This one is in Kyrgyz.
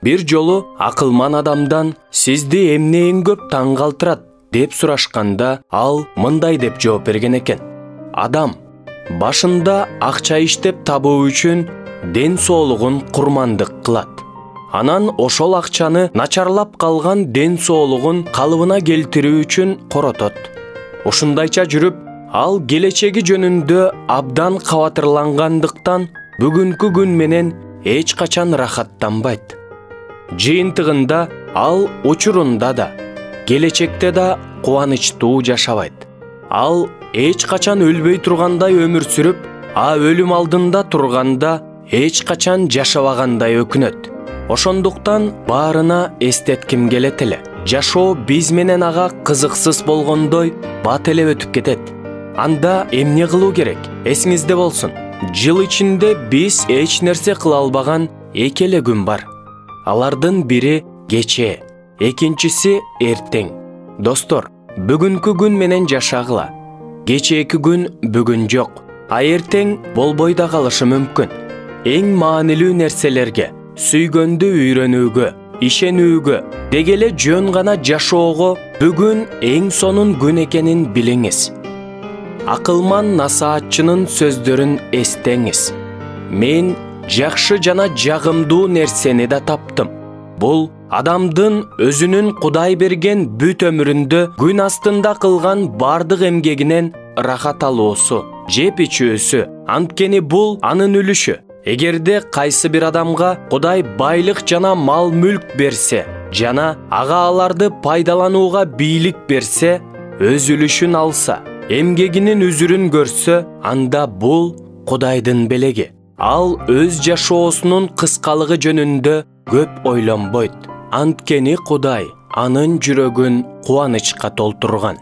Бир жолу акылман адамдан сизди эмне эң көп таң калтырат деп сурашканда ал мындай деп жооп берген экен. Адам башында акча иштеп табуу үчүн ден соолугун курмандык кылат. Анан ошол акчаны начарлап калган ден соолугун калыбына келтирүү үчүн коротот. Ушундайча жүрүп, ал келечеги жөнүндө абдан кабатырлангандыктан бүгүнкү күн менен эч качан рахаттанбайт. Жыйынтыгында ал учурунда да, келечекте да кубанычтуу жашабайт. Ал эч качан өлбөй тургандай өмүр сүрүп, өлүм алдында турганда эч качан жашабагандай өкүнөт. Ошондуктан баарына эстетким келет эле. Жашоо биз менен ага кызыксыз болгондой бат эле өтүп кетет. Анда эмне кылуу керек? Эсиңизде болсун. Жыл ичинде биз эч нерсе кыла албаган эки эле күн бар. Алардын бири кечээ, экинчиси эртең. Достор, бүгүнкү күн менен жашагыла. Кечээки күн бүгүн жок, эртең болбой да калышы мүмкүн. Эң маанилүү нерселерге, сүйгөндү үйрөнүүгө, ишенүүгө, дегеле жөн гана жашоого бүгүн эң сонун күн экенин билиңиз. Акылман насаатчынын сөздөрүн эстеңиз. Мен жакшы жана жагымдуу нерсени да таптым. Бул адамдын өзүнүн Кудай берген бүт өмүрүндө күн астында кылган бардык эмгегинен рахат алуусу, жеп ичүүсү. Анткени бул анын үлүшү. Эгерде кайсы бир адамга Кудай байлык жана мал мүлк берсе, жана ага аларды пайдаланууга бийлик берсе, өз үлүшүн алса, эмгегинин үзүрүн көрсө, анда бул Кудайдын белеги. Ал өз жашоосунун кыскалыгы жөнүндө көп ойлонбойт. Анткени Кудай анын жүрөгүн кубанычка толтурган.